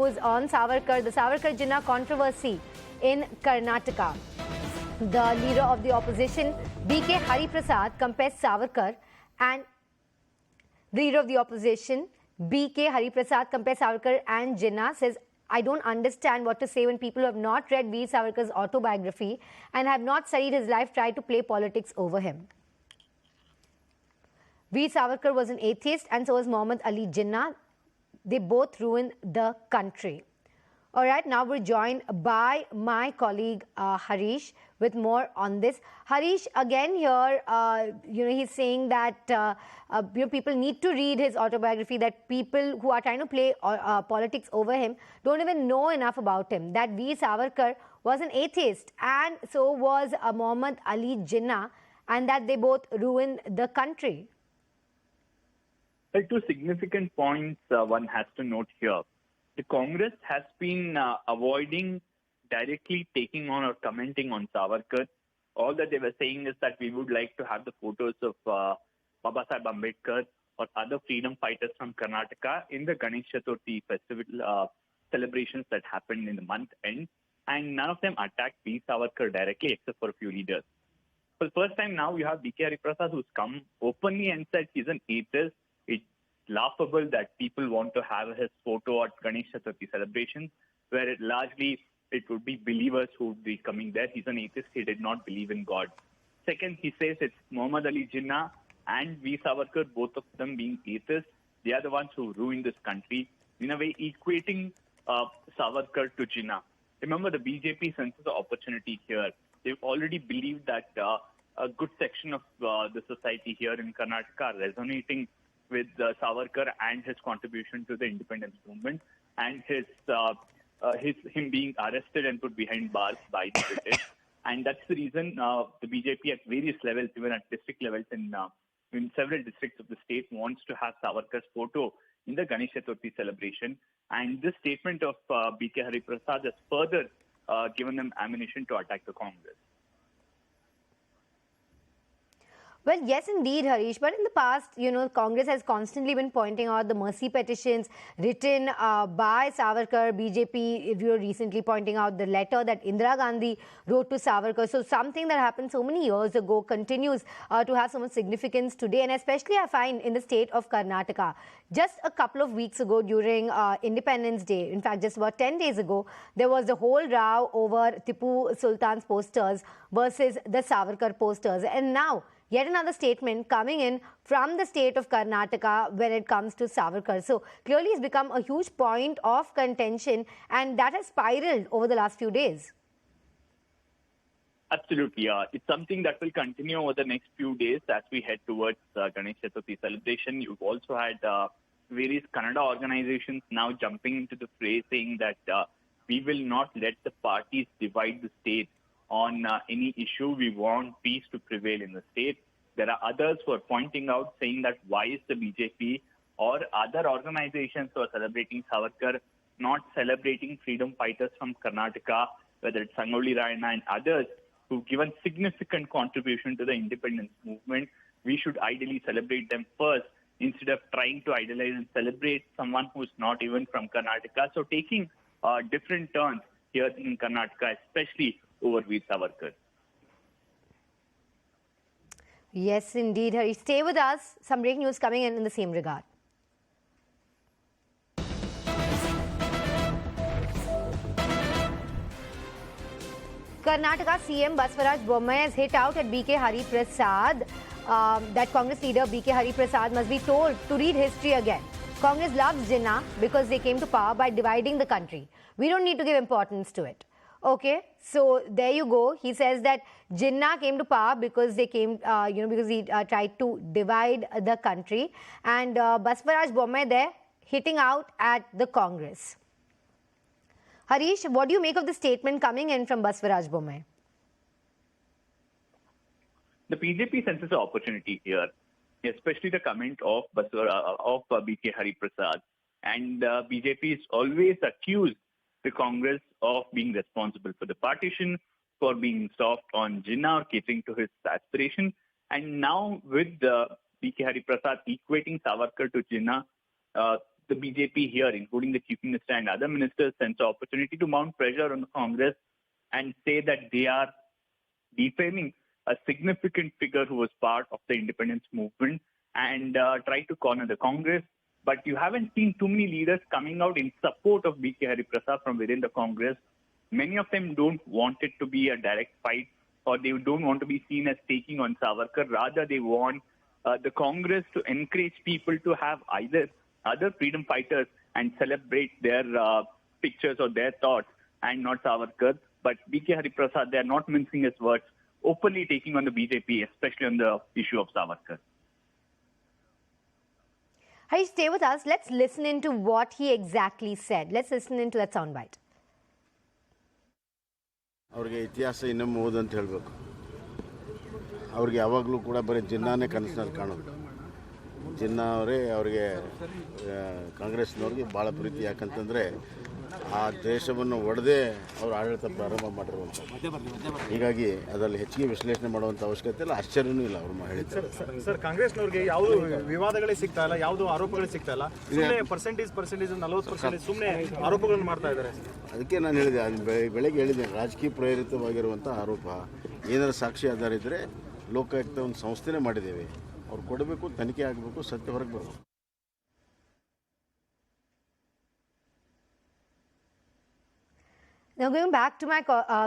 Was on Savarkar, the Savarkar Jinnah controversy in Karnataka. The leader of the opposition, Hari Prasad, compares Savarkar and the leader of the opposition, Hari Prasad, compares Savarkar and Jinnah, says, I don't understand what to say when people who have not read Veer Savarkar's autobiography and have not studied his life try to play politics over him. Veer Savarkar was an atheist and so was Muhammad Ali Jinnah. They both ruined the country. All right, now we're joined by my colleague Harish with more on this. Harish, again here, he's saying that people need to read his autobiography, that people who are trying to play politics over him don't even know enough about him, that Veer Savarkar was an atheist and so was Muhammad Ali Jinnah, and that they both ruined the country. Well, two significant points one has to note here. The Congress has been avoiding directly taking on or commenting on Savarkar. All that they were saying is that we would like to have the photos of Babasaheb Ambedkar or other freedom fighters from Karnataka in the Ganesh Chaturthi festival celebrations that happened in the month end. And none of them attacked Veer Savarkar directly except for a few leaders. For the first time now, you have Hari Prasad who's come openly and said he's an atheist. It's laughable that people want to have his photo at Ganesh Chaturthi celebrations, where largely it would be believers who would be coming there. He's an atheist. He did not believe in God. Second, he says it's Muhammad Ali Jinnah and Veer Savarkar, both of them being atheists. They are the ones who ruined this country, in a way equating Savarkar to Jinnah. Remember, the BJP senses the opportunity here. They've already believed that a good section of the society here in Karnataka are resonating with Savarkar and his contribution to the independence movement, and him being arrested and put behind bars by the British. And that's the reason the BJP at various levels, even at district levels in several districts of the state, wants to have Savarkar's photo in the Ganesh Chaturthi celebration. And this statement of Hari Prasad has further given them ammunition to attack the Congress. Well, yes, indeed, Harish. But in the past, Congress has constantly been pointing out the mercy petitions written by Savarkar. BJP, if you're recently pointing out the letter that Indira Gandhi wrote to Savarkar. So something that happened so many years ago continues to have so much significance today. And especially I find in the state of Karnataka. Just a couple of weeks ago during Independence Day, in fact, just about 10 days ago, there was the whole row over Tipu Sultan's posters versus the Savarkar posters. And now, yet another statement coming in from the state of Karnataka when it comes to Savarkar. So clearly it's become a huge point of contention, and that has spiraled over the last few days. Absolutely. It's something that will continue over the next few days as we head towards Ganesh Chaturthi celebration. You've also had various Kannada organizations now jumping into the fray, saying that we will not let the parties divide the state on any issue. We want peace to prevail in the state. There are others who are pointing out, saying that why is the BJP or other organizations who are celebrating Savarkar not celebrating freedom fighters from Karnataka, whether it's Sangoli Rayana and others who've given significant contribution to the independence movement. We should ideally celebrate them first instead of trying to idolize and celebrate someone who's not even from Karnataka. So taking different turns here in Karnataka, especially over Veer Savarkar. Yes, indeed, Hari. Stay with us. Some breaking news coming in the same regard. Karnataka CM Basavaraj Bommai has hit out at Hari Prasad. That Congress leader Hari Prasad must be told to read history again. Congress loves Jinnah because they came to power by dividing the country. We don't need to give importance to it. Okay, so there you go. He says that Jinnah came to power because they came, because he tried to divide the country. And Basavaraj Bommai there hitting out at the Congress. Harish, what do you make of the statement coming in from Basavaraj Bommai? The BJP senses an opportunity here, especially the comment of Hari Prasad. And BJP is always accused the Congress of being responsible for the partition, for being soft on Jinnah, catering to his aspiration. And now with Hari Prasad equating Savarkar to Jinnah, the BJP here, including the Chief Minister and other ministers, sense the opportunity to mount pressure on the Congress and say that they are defaming a significant figure who was part of the independence movement and try to corner the Congress. But you haven't seen too many leaders coming out in support of B.K. Hariprasad from within the Congress. Many of them don't want it to be a direct fight, or they don't want to be seen as taking on Savarkar. Rather, they want the Congress to encourage people to have either other freedom fighters and celebrate their pictures or their thoughts and not Savarkar. But B.K. Hariprasad, they are not mincing his words, openly taking on the BJP, especially on the issue of Savarkar. Harish, stay with us. Let's listen into what he exactly said. Let's listen into that soundbite. ಅವ್ರಿಗೆ ಇತಿಹಾಸ ಇನ್ನೊಮ್ಮೆ ಓದಂತ ಹೇಳಬೇಕು. ಅವ್ರಿಗೆ ಯಾವಾಗಲೂ ಕೂಡ ಬರೀ ಜಿನ್ನಾನೇ ಕನಸಿನಲ್ಲಿ ಕಾಣೋದು. ಜಿನ್ನಾ ಅವರೇ ಅವರಿಗೆ ಕಾಂಗ್ರೆಸ್ನವ್ರಿಗೆ ಭಾಳ ಪ್ರೀತಿ. ಯಾಕಂತಂದರೆ ಆ ದೇಶವನ್ನು ಒಡೆದೇ ಅವರು ಆಡಳಿತ ಪ್ರಾರಂಭ ಮಾಡಿರುವಂಥದ್ದು. ಹೀಗಾಗಿ ಅದರಲ್ಲಿ ಹೆಚ್ಚಿಗೆ ವಿಶ್ಲೇಷಣೆ ಮಾಡುವಂಥ ಅವಶ್ಯಕತೆ ಇಲ್ಲ, ಆಶ್ಚರ್ಯನೂ ಇಲ್ಲ ಅವರು ಹೇಳಿದ್ದಾರೆ. ಸರ್, ಕಾಂಗ್ರೆಸ್ನವ್ರಿಗೆ ಯಾವುದು ವಿವಾದಗಳೇ ಸಿಗ್ತಾ ಇಲ್ಲ, ಯಾವುದು ಆರೋಪಗಳೇ ಸಿಗ್ತಾ ಇಲ್ಲ. ಪರ್ಸೆಂಟೇಜ್ 40% ಸುಮ್ಮನೆ ಆರೋಪಗಳನ್ನು ಮಾಡ್ತಾ ಇದ್ದಾರೆ. ಅದಕ್ಕೆ ನಾನು ಹೇಳಿದೆ, ಬೆಳಗ್ಗೆ ಹೇಳಿದೆ, ರಾಜಕೀಯ ಪ್ರೇರಿತವಾಗಿರುವಂಥ ಆರೋಪ. ಏನಾದರೂ ಸಾಕ್ಷಿ ಆಧಾರ ಇದ್ದರೆ ಲೋಕಾಯುಕ್ತ ಒಂದು ಸಂಸ್ಥೆನೇ ಮಾಡಿದ್ದೇವೆ, ಅವ್ರು ಕೊಡಬೇಕು, ತನಿಖೆ ಆಗಬೇಕು, ಸತ್ಯ ಹೊರಗೆ ಬರಬೇಕು. Now, going back to my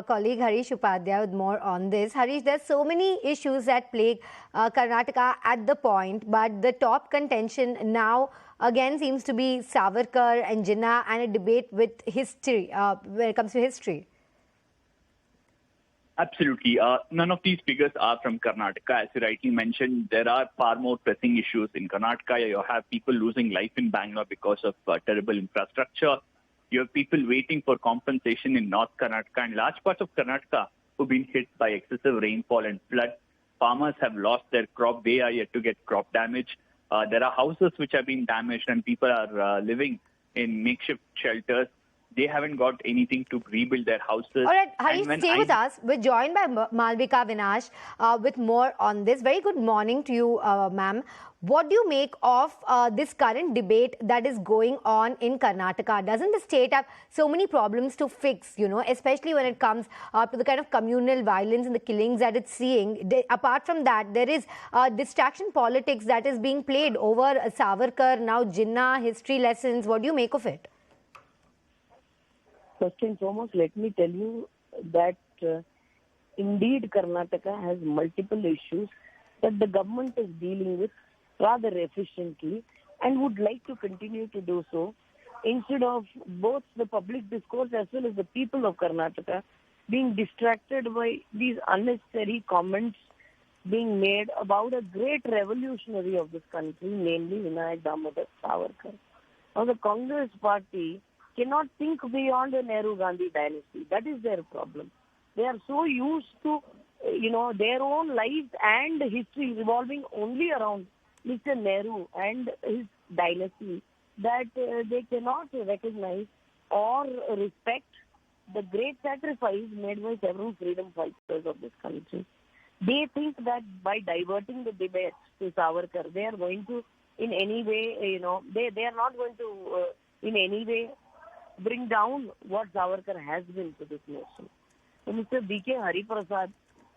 colleague Harish Upadhyay with more on this. Harish, there's so many issues that plague Karnataka at the point, but the top contention now again seems to be Savarkar and Jinnah and a debate with history, when it comes to history. Absolutely. None of these figures are from Karnataka. As you rightly mentioned, there are far more pressing issues in Karnataka. You have people losing life in Bangalore because of terrible infrastructure. You have people waiting for compensation in North Karnataka and large parts of Karnataka who've been hit by excessive rainfall and flood. Farmers have lost their crop. They are yet to get crop damage. There are houses which have been damaged and people are living in makeshift shelters. They haven't got anything to rebuild their houses. All right, Harish, stay with us. We're joined by Malvika Vinash with more on this. Very good morning to you, ma'am. What do you make of this current debate that is going on in Karnataka? Doesn't the state have so many problems to fix, especially when it comes to the kind of communal violence and the killings that it's seeing? Apart from that, there is distraction politics that is being played over Savarkar, now Jinnah, history lessons. What do you make of it? First and foremost, let me tell you that indeed Karnataka has multiple issues that the government is dealing with rather efficiently and would like to continue to do so, instead of both the public discourse as well as the people of Karnataka being distracted by these unnecessary comments being made about a great revolutionary of this country, namely Vinayak Damodar Savarkar. Now the Congress party cannot think beyond the Nehru-Gandhi dynasty. That is their problem. They are so used to, their own lives and history revolving only around Mr. Nehru and his dynasty that they cannot recognize or respect the great sacrifice made by several freedom fighters of this country. They think that by diverting the debate to Savarkar, they are going to, in any way, they are not going to, in any way, bring down what Savarkar has been to this nation. So Mr. B.K. Hariprasad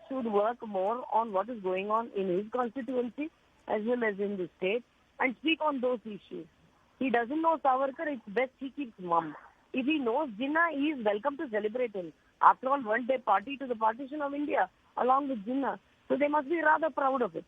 should work more on what is going on in his constituency as well as in the state and speak on those issues. He doesn't know Savarkar, it's best he keeps mum. If he knows Jinnah, he is welcome to celebrate him. After all, one day party to the partition of India along with Jinnah. So they must be rather proud of it.